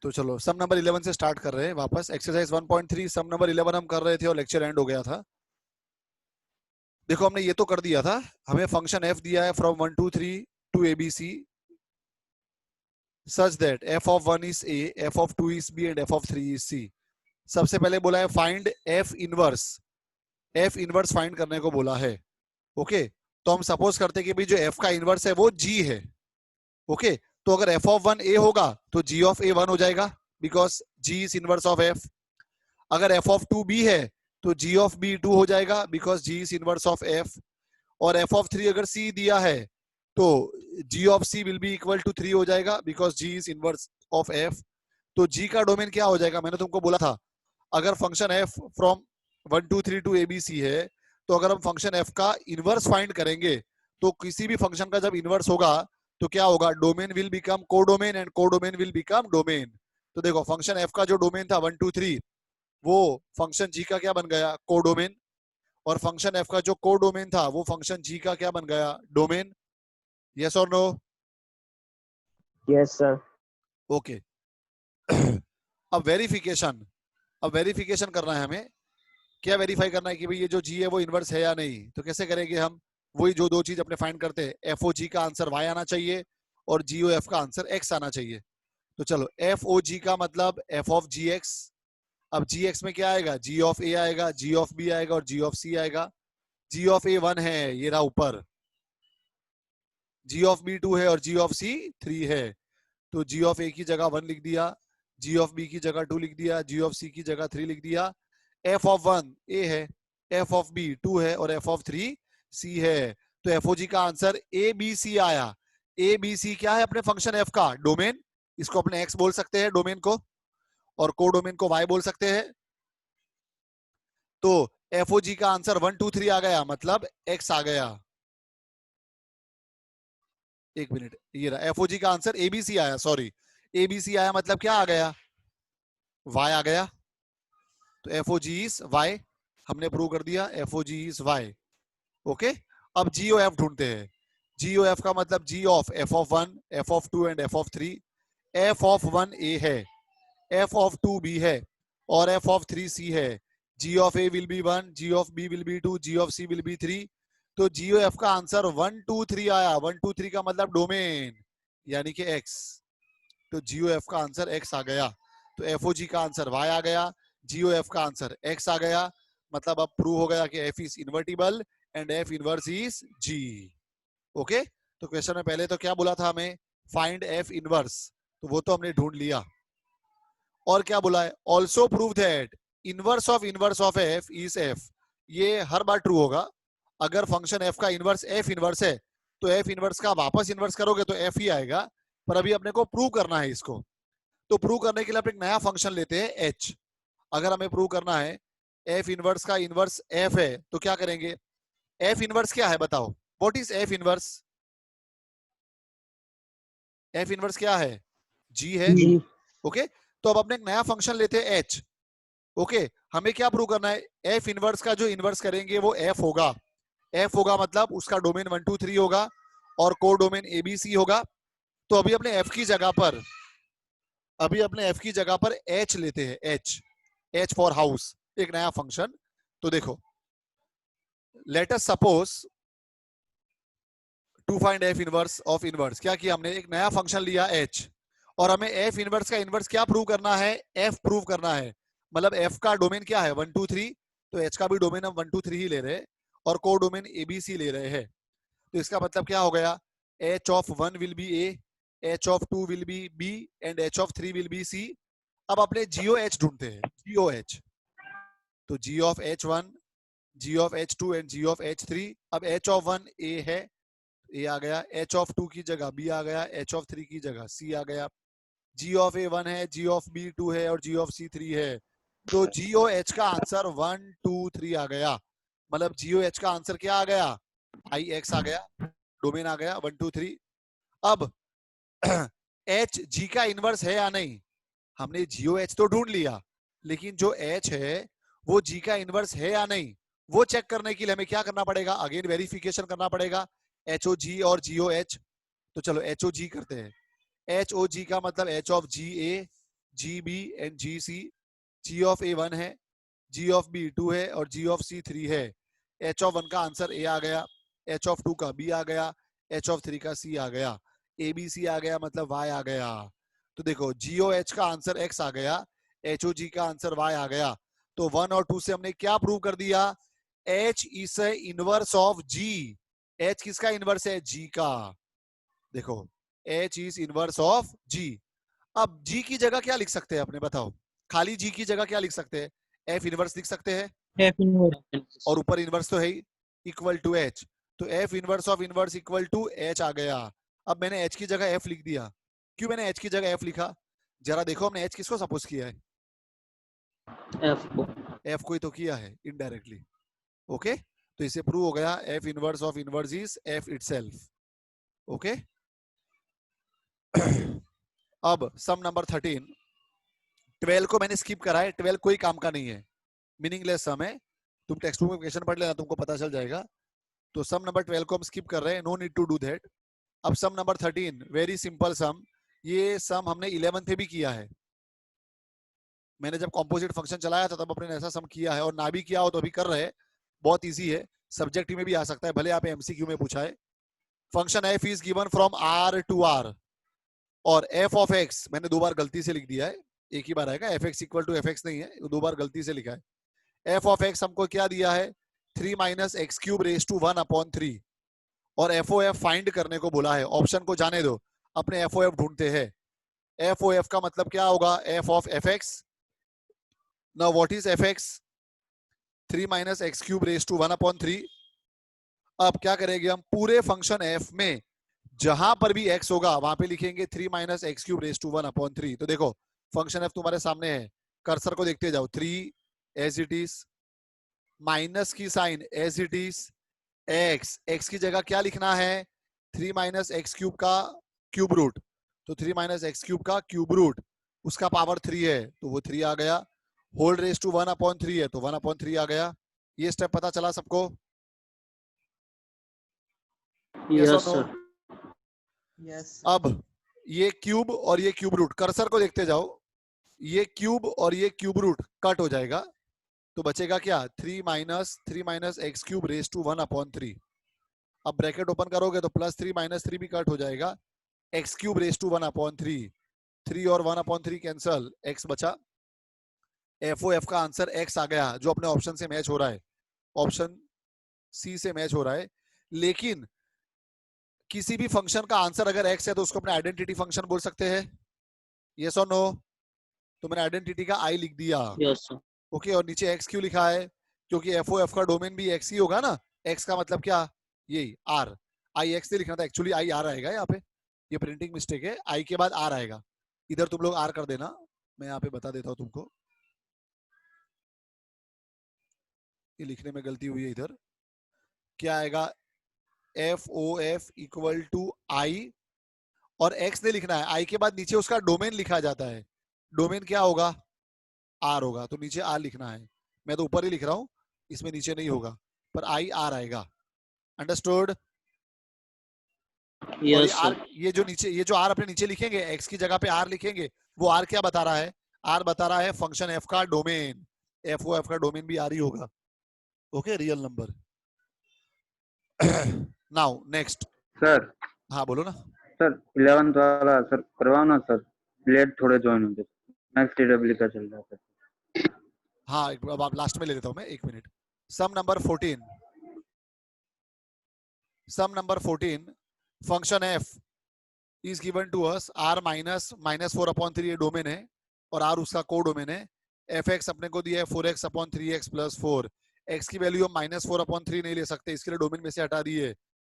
तो चलो सम नंबर 11 से स्टार्ट कर रहे हैं वापस। एक्सरसाइज 1.3 सम नंबर 11 हम कर रहे थे और लेक्चर एंड हो गया था। देखो हमने ये तो कर दिया था, हमें फंक्शन एफ दिया है from 1 2 3 to A B C such that f of 1 is A, f of 2 is B and f of 3 is C. सबसे पहले बोला है find f inverse, f inverse find करने को बोला है। ओके, तो हम सपोज करते हैं कि भाई जो एफ का इनवर्स है वो जी है। ओके, तो अगर एफ ऑफ 1 ए होगा तो जी ऑफ ए 1 हो जाएगा, because G is inverse of F. अगर एफ ऑफ 2 बी है तो जी ऑफ बी 2 हो जाएगा, because G is inverse of F. और एफ ऑफ 3 अगर सी दिया है तो G of C will be equal to 3 हो जाएगा, because G is inverse of F. तो जी का डोमेन क्या हो जाएगा, मैंने तुमको बोला था अगर function f from 1 2 3 to A B C है, तो अगर हम फंक्शन एफ का इनवर्स फाइंड करेंगे तो किसी भी फंक्शन का जब इनवर्स होगा तो क्या होगा, domain will become codomain and codomain will become domain. तो देखो फंक्शन एफ का जो डोमेन था 1 2 3, वो फंक्शन जी का क्या बन गया, कोडोमेन। और फंक्शन एफ का जो कोडोमेन था वो फंक्शन जी का क्या बन गया, डोमेन। यस और नो? Yes sir. ओके। अब वेरिफिकेशन, अब वेरिफिकेशन करना है हमें। क्या वेरीफाई करना है कि भाई ये जो जी है वो इनवर्स है या नहीं। तो कैसे करेंगे हम, वही जो दो चीज अपने फाइंड करते हैं, एफ ओ जी का आंसर वाई आना चाहिए और जी ओ एफ का आंसर एक्स आना चाहिए। तो चलो एफ ओ जी का मतलब एफ ऑफ जी एक्स। अब जी एक्स में क्या आएगा, जी ऑफ ए आएगा, जी ऑफ बी आएगा और जी ऑफ सी आएगा। जी ऑफ ए 1 है, ये रहा ऊपर। जी ऑफ बी 2 है और जी ऑफ सी 3 है। तो जी ऑफ ए की जगह 1 लिख दिया, जी ऑफ बी की जगह 2 लिख दिया, जी ऑफ सी की जगह 3 लिख दिया। एफ ऑफ 1 ए है, एफ ऑफ बी 2 है और एफ ऑफ 3 सी है। तो एफ ओ जी का आंसर ए बी सी आया। ए बी सी क्या है अपने फंक्शन एफ का डोमेन, इसको अपने एक्स बोल सकते हैं डोमेन को, और को डोमेन को वाई बोल सकते हैं। तो एफ ओ जी का आंसर 1 2 3 आ गया, मतलब एक्स आ गया। एक मिनट, ये रहा एफ ओ जी का आंसर एबीसी आया, सॉरी एबीसी आया, मतलब क्या आ गया, वाई आ गया। तो f o g is y, हमने प्रूव कर दिया f o g is y. Okay, अब जी ओ एफ ढूंढते हैं। जी ओ एफ का मतलब g of f of 1, f of 2 and f of 3। F of 1 a है, एफ ऑफ 2 बी है और एफ ऑफ 3 सी है। G of a will be 1, ji of b will be 2, g of C will be 3। तो जी o f का answer 1 2 3 आया। 1 2 3 का मतलब domain, यानी कि एक्स। तो जी ओ एफ का आंसर एक्स आ गया। तो एफ ओ जी का आंसर वाई आ गया, जी ओ एफ का आंसर एक्स आ गया। मतलब अब प्रूव हो गया कि f is invertible and f inverse is g. Okay, तो क्वेश्चन में पहले तो क्या बोला था हमें, फाइंड एफ इनवर्स, तो वो तो हमने ढूंढ लिया। और क्या बोला है, also prove that inverse of F is F. ये हर बार ट्रू होगा। अगर फंक्शन एफ का इनवर्स एफ इनवर्स है तो एफ इनवर्स का वापस इनवर्स करोगे तो एफ ही आएगा। पर अभी अपने को प्रूव करना है इसको। तो प्रूव करने के लिए अपने एक नया फंक्शन लेते हैं एच। अगर हमें प्रूव करना है एफ इनवर्स का इनवर्स एफ है तो क्या करेंगे, एफ इनवर्स क्या है बताओ, what is F inverse? F inverse क्या है, जी है। जी। ओके, तो अब अपने एक नया फंक्शन लेते हैं एच। ओके, हमें क्या प्रूव करना है, एफ इनवर्स का जो इनवर्स करेंगे वो एफ होगा। एफ होगा मतलब उसका डोमेन 1 2 3 होगा और को डोमेन एबीसी होगा। तो अभी अपने एफ की जगह पर, अभी अपने एफ की जगह पर एच लेते हैं, एच, एच फॉर हाउस, एक नया फंक्शन। तो देखो let us suppose to find f inverse of inverse, क्या किया हमने, एक नया फंक्शन लिया एच। और हमें एफ इनवर्स का इनवर्स क्या प्रूव करना है, एफ प्रूव करना है। मतलब एफ का डोमेन क्या है 1 2 3, तो एच का भी डोमेन हम 1 2 3 ही ले रहे हैं और को डोमेन एबीसी ले रहे हैं। तो इसका मतलब क्या हो गया, H of 1 will be A, H of 2 will be B and H of 3 will be C. अब अपने जीओ एच ढूंढते हैं, जीओ एच। तो G of H 1, ji of H 2 and G of H 3। अब एच ऑफ 1 ए है, ए आ गया, H of 2 की जगह बी आ गया, एच ऑफ 3 की जगह सी आ गया। जी ऑफ ए 1 है, जी ऑफ बी 2 है और जी ऑफ सी 3 है। तो जी ओ एच का आंसर 1 2 3 आ गया। मतलब जी ओ एच का आंसर क्या आ गया, आई एक्स आ गया, डोमेन आ गया 1 2 3। अब एच जी का इनवर्स है या नहीं, हमने जीओ एच तो ढूंढ लिया, लेकिन जो एच है वो जी का इनवर्स है या नहीं, वो चेक करने के लिए हमें क्या करना पड़ेगा, अगेन वेरिफिकेशन करना पड़ेगा, एच ओ जी और जीओ एच। तो चलो एच ओ जी करते हैं। एच ओ जी का मतलब H of G A, G B and G C, G of A 1 है, जी ऑफ बी 2 है और जी ऑफ सी 3 है। एच ऑफ 1 का आंसर ए आ गया, एच ऑफ 2 का बी आ गया, एच ऑफ 3 का सी आ गया, ए बी सी आ गया मतलब वाई आ गया। तो देखो जीओ एच का आंसर एक्स आ गया, एच ओ जी का आंसर वाई आ गया। तो 1 और 2 से हमने क्या प्रूव कर दिया? H is inverse of G. H किसका इनवर्स है? जी का। देखो H is inverse of G. अब जी की जगह क्या लिख सकते हैं अपने, बताओ? खाली जी की जगह क्या लिख सकते हैं? एफ इनवर्स लिख सकते हैं, एफ इनवर्स। और ऊपर इनवर्स तो है ही, इक्वल टू एच। तो F inverse of inverse equal to H आ गया। अब मैंने एच की जगह एफ लिख दिया। क्यों मैंने एच की जगह एफ लिखा? जरा देखो हमने एच किसको सपोज किया है? एफ को। एफ को ही तो किया है इनडायरेक्टली। ओके, तो इसे प्रूव हो गया F inverse of inverse is F itself. Okay. अब सम नंबर 13, 12 को मैंने स्किप करा है, 12 कोई काम का नहीं है, मीनिंगलेस सम है। तुम टेक्स्ट बुक में क्वेश्चन पढ़ लेना, तुमको पता चल जाएगा। तो सम नंबर 12 को हम स्किप कर रहे हैं, no need to do that. अब sum number 13, very simple sum. ये सम हमने 11th में भी किया है। मैंने जब कॉम्पोजिट फंक्शन चलाया था तब अपने ऐसा सम किया है, और ना भी किया हो तो अभी कर रहे हैं। बहुत इजी है, सब्जेक्ट में भी आ सकता है, भले आप एमसीक्यू में पूछा है। Function F is given from R to R, और एफ ऑफ एक्स मैंने 2 बार गलती से लिख दिया है, एक ही बार आएगा। F X equal to F X नहीं है, 2 बार गलती से लिखा है। एफ ऑफ एक्स हमको क्या दिया है? 3 minus X cube raise to 1/3, और एफ ओ एफ फाइंड करने को बोला है। ऑप्शन को जाने दो, अपने एफ ओ एफ ढूंढते हैं। एफ ओ एफ का मतलब क्या होगा? F of F X. Now what is F X? 3 minus X cube raise to 1/3। अब क्या करेंगे हम? पूरे फंक्शन एफ में जहां पर भी x होगा वहां पे लिखेंगे 3 minus X cube raise to 1/3। तो देखो फंक्शन एफ तुम्हारे सामने है, कर्सर को देखते जाओ। 3 एज इट इज, माइनस की sign as it is, X की जगह क्या लिखना है? 3 माइनस एक्स क्यूब का क्यूब रूट। तो 3 माइनस एक्स क्यूब का क्यूब रूट, उसका पावर 3 है तो वो 3 आ गया। होल रेज टू 1/3 है तो 1/3 आ गया। ये स्टेप पता चला सबको? यस और नो? सर। यस अब ये क्यूब और ये क्यूब रूट, कर्सर को देखते जाओ, ये क्यूब और ये क्यूब रूट कट हो जाएगा, तो बचेगा क्या? 3 minus X cube raise to 1/3। अब ब्रैकेट ओपन करोगे तो +3 -3 भी कट हो जाएगा, एक्स क्यूब रेज टू 1/3। 3 और 1/3 कैंसल, एक्स बचा। एफ ओ एफ का आंसर एक्स आ गया, जो अपने ऑप्शन से मैच हो रहा है, ऑप्शन सी से मैच हो रहा है। लेकिन किसी भी फंक्शन का आंसर अगर एक्स है तो उसको अपने आइडेंटिटी फंक्शन बोल सकते हैं, यस और नो? तो मैंने आइडेंटिटी का आई लिख दिया। Yes sir. ओके, और नीचे एक्स क्यों लिखा है? क्योंकि एफ ओ एफ का डोमेन भी एक्स ही होगा ना। एक्स का मतलब क्या? यही आर। आई एक्स नहीं लिखना था, एक्चुअली आई आर आएगा यहाँ पे, ये प्रिंटिंग मिस्टेक है। आई के बाद आर आएगा, इधर तुम लोग आर कर देना, मैं यहाँ पे बता देता हूँ तुमको, ये लिखने में गलती हुई है। इधर क्या आएगा? F O F equal to I, और एक्स नहीं लिखना है, आई के बाद नीचे उसका डोमेन लिखा जाता है। डोमेन क्या होगा? आर होगा, तो नीचे आर लिखना है। मैं तो ऊपर ही लिख रहा हूँ, इसमें नीचे नहीं होगा, पर आई आर आएगा। अंडरस्टूड? और ये यस आर, सर। ये जो नीचे, ये जो आर अपने नीचे लिखेंगे, एक्स की जगह पे आर लिखेंगे, वो आर क्या बता रहा है? आर बता रहा है फंक्शन एफ का डोमेन। एफ ओ एफ का डोमेन भी आर ही होगा। Okay, real number. Now next. Sir हाँ बोलो ना। सर 11th वाला सर करवाओ ना सर, लेट थोड़े ज्वाइन होंगे, मैक्स टीडब्ल्यू का चल रहा है सर। हाँ अब आप लास्ट में ले लेता हूँ मैं, 1 minute. Sum number 14, sum number 14, function F is given to us R minus -4/3, ये डोमेन है, और आर उसका को डोमेन है। एफ एक्स अपने को दिया है 4x/3x + 4। एक्स की वैल्यू हम -4/3 नहीं ले सकते, इसके लिए डोमेन में से हटा दिए।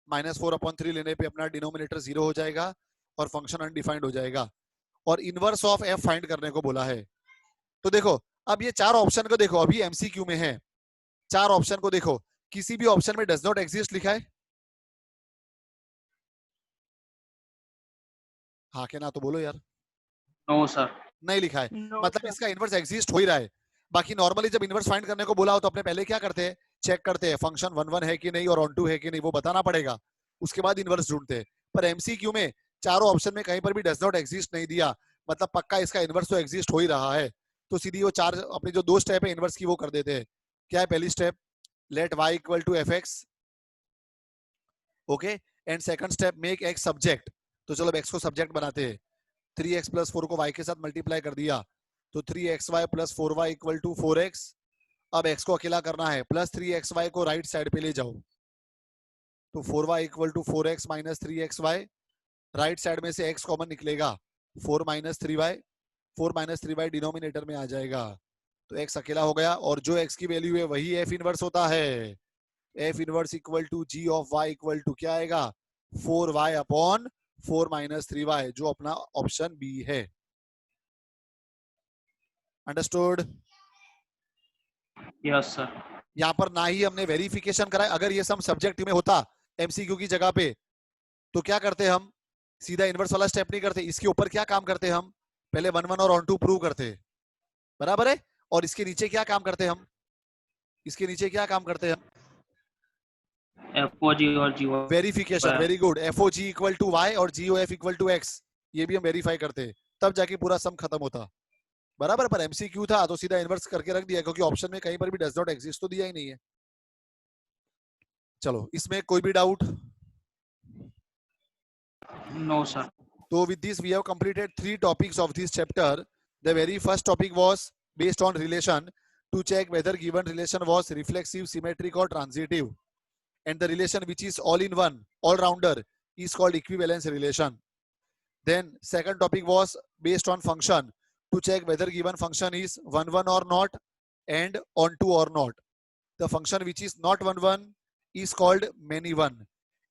-4/3 लेने पे अपना डिनोमिनेटर 0 हो जाएगा और फंक्शन अनडिफाइंड हो जाएगा। और इनवर्स ऑफ एफ फाइंड करने को बोला है। तो देखो अब ये 4 ऑप्शन को देखो, अभी एमसीक्यू में है, 4 ऑप्शन को देखो, किसी भी ऑप्शन में डज नॉट एग्जिस्ट लिखा है? हाँ के ना तो बोलो यार। No sir. नहीं लिखा है, नो मतलब सर इसका इनवर्स एग्जिस्ट हो ही रहा है। बाकी नॉर्मली जब इनवर्स फाइंड करने को बोला हो तो अपने पहले क्या करते हैं? चेक करते हैं फंक्शन 1 है कि नहीं और ऑन 2 है कि नहीं, वो बताना पड़ेगा, उसके बाद इनवर्स ढूंढते हैं। पर एमसीक्यू में चारों ऑप्शन में कहीं पर भी डज नॉट एग्जिस्ट नहीं दिया, मतलब पक्का इसका इनवर्स तो एग्जिस्ट हो ही रहा है। तो सीधी वो चार अपनी जो दो स्टेप है इनवर्स की वो कर देते हैं। क्या है पहली step, let y equal to fx, okay, and second step make x subject. तो चलो x को सब्जेक्ट बनाते हैं। 3x प्लस 4 को y के साथ मल्टीप्लाई कर दिया तो 3xy plus 4y equal to 4x। अब x को अकेला करना है, प्लस 3xy को राइट साइड पे ले जाओ तो 4y equal to 4x minus 3xy, right side में से x कॉमन निकलेगा 4 minus 3y, 4 minus 3y denominator में आ जाएगा तो x अकेला हो गया और जो x की वैल्यू है वही f इनवर्स होता है। f inverse equal to g of y equal to क्या आएगा 4y अपॉन 4 माइनस 3y, जो अपना ऑप्शन बी है। अंडरस्टूड? Yes sir. यहाँ पर ना ही हमने वेरिफिकेशन करा। अगर ये सम सब्जेक्ट में होता एमसीक्यू की जगह पे तो क्या करते हम, सीधा इनवर्स वाला स्टेप नहीं करते, इसके ऊपर क्या काम करते हम, पहले 1 1 और ऑन 2 प्रूव करते, बराबर है। और इसके नीचे क्या काम करते हम, इसके नीचे क्या काम करते हम, FOG और GO। Verification. Very good. FOG equal to y और GOF इक्वल टू x, ये भी हम वेरीफाई करते, तब जाके पूरा सम खत्म होता, बराबर। पर एमसीक्यू था तो सीधा इनवर्स करके रख दिया क्योंकि ऑप्शन में कहीं पर भी डज नॉट एग्जिस्ट तो दिया ही नहीं है। चलो इसमें कोई भी doubt? No sir. So with this we have completed 3 topics of this chapter. The very first topic was based on relation to check whether given relation was reflexive, symmetric or transitive, and the relation which is all in one, all rounder, is called equivalence relation. Then second topic was based on function to check whether given function is 1 1 or not and on 2 or not. The function which is not 1 1 is called many one,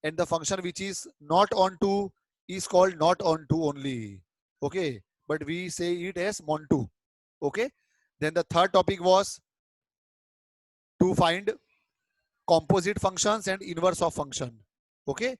and the function which is not on 2 is called not on 2 only, okay, but we say it as mon 2, okay. Then the third topic was to find composite functions and inverse of function, okay.